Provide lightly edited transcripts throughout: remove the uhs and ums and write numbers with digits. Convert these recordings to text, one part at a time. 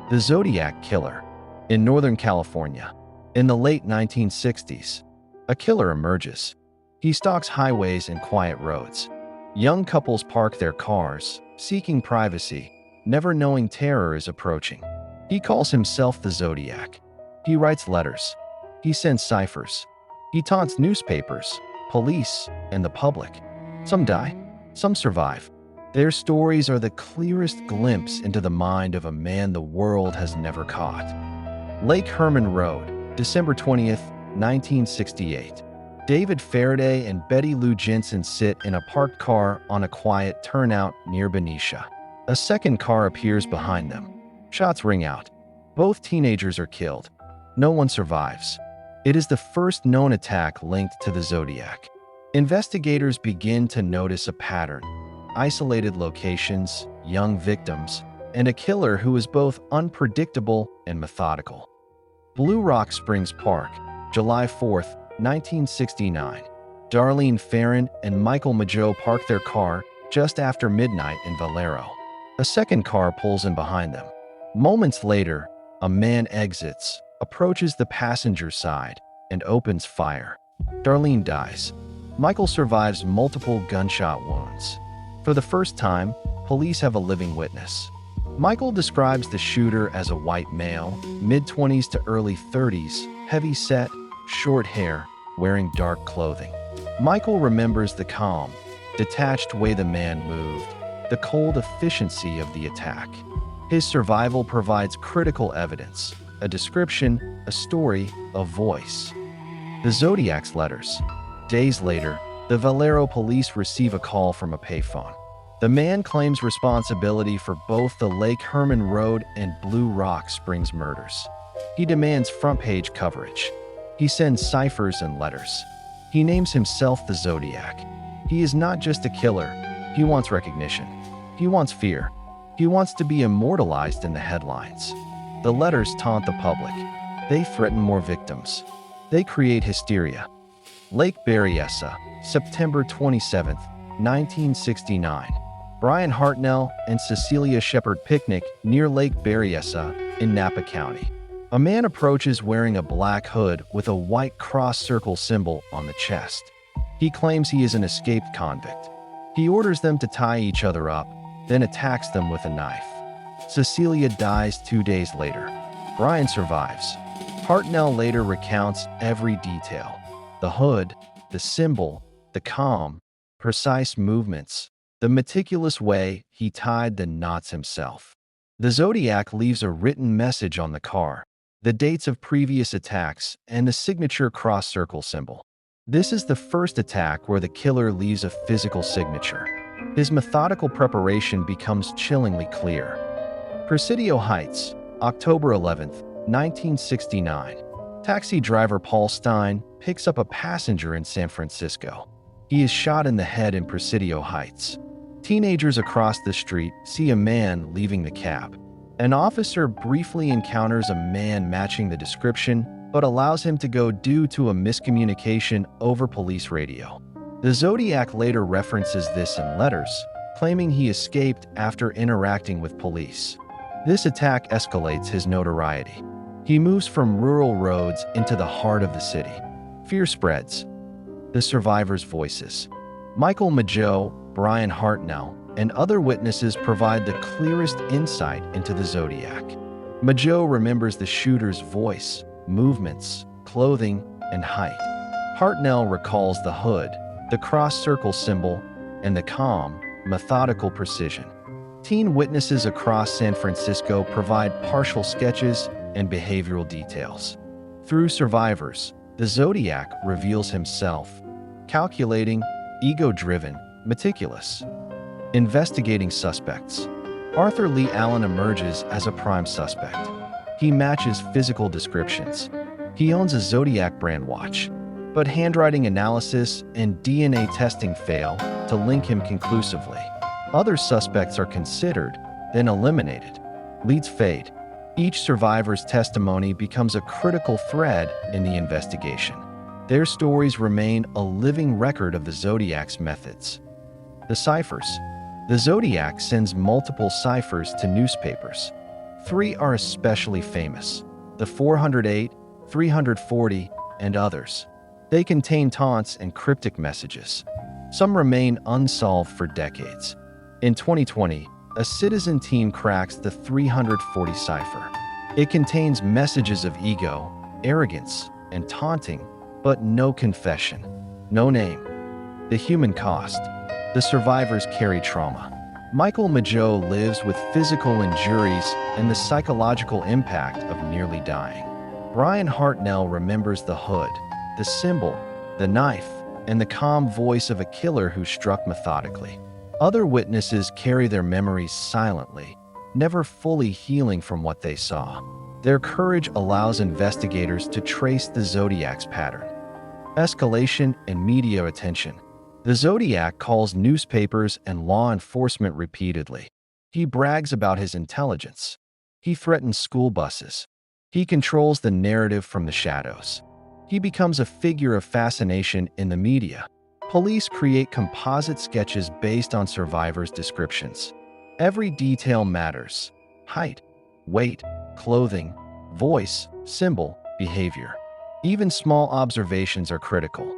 The Zodiac Killer. In Northern California, in the late 1960s, a killer emerges. He stalks highways and quiet roads. Young couples park their cars, seeking privacy, never knowing terror is approaching. He calls himself the Zodiac. He writes letters. He sends ciphers. He taunts newspapers, police, and the public. Some die, some survive. Their stories are the clearest glimpse into the mind of a man the world has never caught. Lake Herman Road, December 20th, 1968. David Faraday and Betty Lou Jensen sit in a parked car on a quiet turnout near Benicia. A second car appears behind them. Shots ring out. Both teenagers are killed. No one survives. It is the first known attack linked to the Zodiac. Investigators begin to notice a pattern. Isolated locations, young victims, and a killer who is both unpredictable and methodical. Blue Rock Springs Park, July 4th, 1969. Darlene Ferrin and Michael Mageau park their car just after midnight in Valero. A second car pulls in behind them. Moments later, a man exits, approaches the passenger side, and opens fire. Darlene dies. Michael survives multiple gunshot wounds. For the first time, police have a living witness. Michael describes the shooter as a white male, mid-20s to early 30s, heavy-set, short hair, wearing dark clothing. Michael remembers the calm, detached way the man moved, the cold efficiency of the attack. His survival provides critical evidence, a description, a story, a voice. The Zodiac's letters. Days later, the Valero police receive a call from a payphone. The man claims responsibility for both the Lake Herman Road and Blue Rock Springs murders. He demands front-page coverage. He sends ciphers and letters. He names himself the Zodiac. He is not just a killer. He wants recognition. He wants fear. He wants to be immortalized in the headlines. The letters taunt the public. They threaten more victims. They create hysteria. Lake Berryessa, September 27, 1969. Bryan Hartnell and Cecilia Shepard picnic near Lake Berryessa in Napa County. A man approaches wearing a black hood with a white cross circle symbol on the chest. He claims he is an escaped convict. He orders them to tie each other up, then attacks them with a knife. Cecilia dies 2 days later. Bryan survives. Hartnell later recounts every detail. The hood, the symbol, the calm, precise movements, the meticulous way he tied the knots himself. The Zodiac leaves a written message on the car, the dates of previous attacks, and the signature cross-circle symbol. This is the first attack where the killer leaves a physical signature. His methodical preparation becomes chillingly clear. Presidio Heights, October 11, 1969. Taxi driver Paul Stein picks up a passenger in San Francisco. He is shot in the head in Presidio Heights. Teenagers across the street see a man leaving the cab. An officer briefly encounters a man matching the description, but allows him to go due to a miscommunication over police radio. The Zodiac later references this in letters, claiming he escaped after interacting with police. This attack escalates his notoriety. He moves from rural roads into the heart of the city. Fear spreads. The survivors' voices. Michael Mageau, Bryan Hartnell, and other witnesses provide the clearest insight into the Zodiac. Mageau remembers the shooter's voice, movements, clothing, and height. Hartnell recalls the hood, the cross-circle symbol, and the calm, methodical precision. Teen witnesses across San Francisco provide partial sketches and behavioral details. Through survivors, the Zodiac reveals himself, calculating, ego-driven, meticulous. Investigating suspects. Arthur Leigh Allen emerges as a prime suspect. He matches physical descriptions. He owns a Zodiac brand watch, but handwriting analysis and DNA testing fail to link him conclusively. Other suspects are considered, then eliminated. Leads fade. Each survivor's testimony becomes a critical thread in the investigation. Their stories remain a living record of the Zodiac's methods. The ciphers. The Zodiac sends multiple ciphers to newspapers. 3 are especially famous: the 408, 340, and others. They contain taunts and cryptic messages. Some remain unsolved for decades. In 2020, a citizen team cracks the 340 cipher. It contains messages of ego, arrogance, and taunting, but no confession, no name. The human cost. The survivors carry trauma. Michael Mageau lives with physical injuries and the psychological impact of nearly dying. Bryan Hartnell remembers the hood, the symbol, the knife, and the calm voice of a killer who struck methodically. Other witnesses carry their memories silently, never fully healing from what they saw. Their courage allows investigators to trace the Zodiac's pattern. Escalation and media attention. The Zodiac calls newspapers and law enforcement repeatedly. He brags about his intelligence. He threatens school buses. He controls the narrative from the shadows. He becomes a figure of fascination in the media. Police create composite sketches based on survivors' descriptions. Every detail matters: height, weight, clothing, voice, symbol, behavior. Even small observations are critical.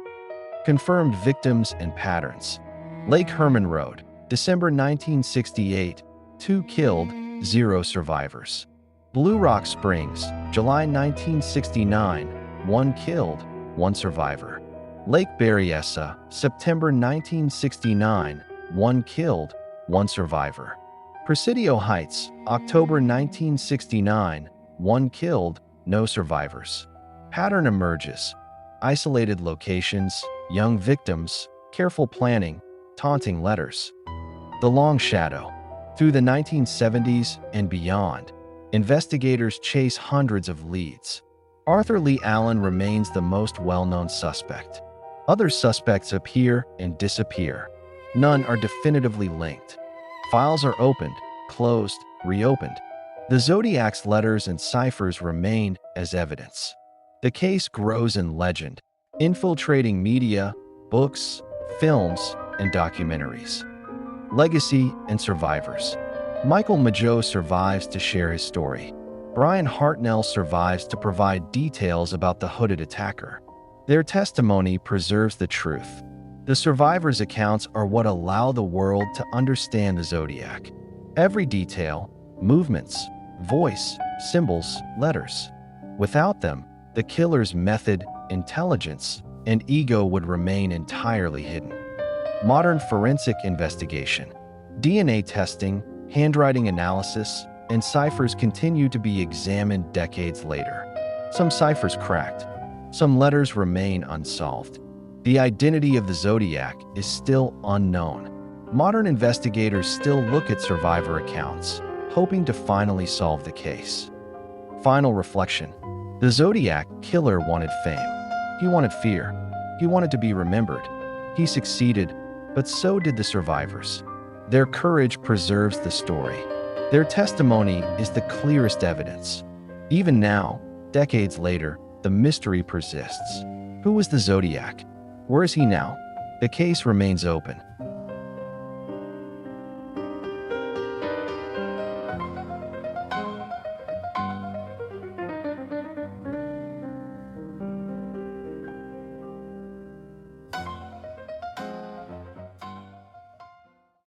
Confirmed victims and patterns. Lake Herman Road, December 1968, 2 killed, 0 survivors. Blue Rock Springs, July 1969, 1 killed, 1 survivor. Lake Berryessa, September 1969, 1 killed, 1 survivor. Presidio Heights, October 1969, 1 killed, no survivors. Pattern emerges: isolated locations, young victims, careful planning, taunting letters. The Long Shadow. Through the 1970s and beyond, investigators chase hundreds of leads. Arthur Leigh Allen remains the most well-known suspect. Other suspects appear and disappear. None are definitively linked. Files are opened, closed, reopened. The Zodiac's letters and ciphers remain as evidence. The case grows in legend, infiltrating media, books, films, and documentaries. Legacy and survivors. Michael Mageau survives to share his story. Bryan Hartnell survives to provide details about the hooded attacker. Their testimony preserves the truth. The survivors' accounts are what allow the world to understand the Zodiac. Every detail, movements, voice, symbols, letters. Without them, the killer's method, intelligence, and ego would remain entirely hidden. Modern forensic investigation. DNA testing, handwriting analysis, and ciphers continue to be examined decades later. Some ciphers cracked. Some letters remain unsolved. The identity of the Zodiac is still unknown. Modern investigators still look at survivor accounts, hoping to finally solve the case. Final reflection. The Zodiac Killer wanted fame. He wanted fear. He wanted to be remembered. He succeeded, but so did the survivors. Their courage preserves the story. Their testimony is the clearest evidence. Even now, decades later, the mystery persists. Who was the Zodiac? Where is he now? The case remains open.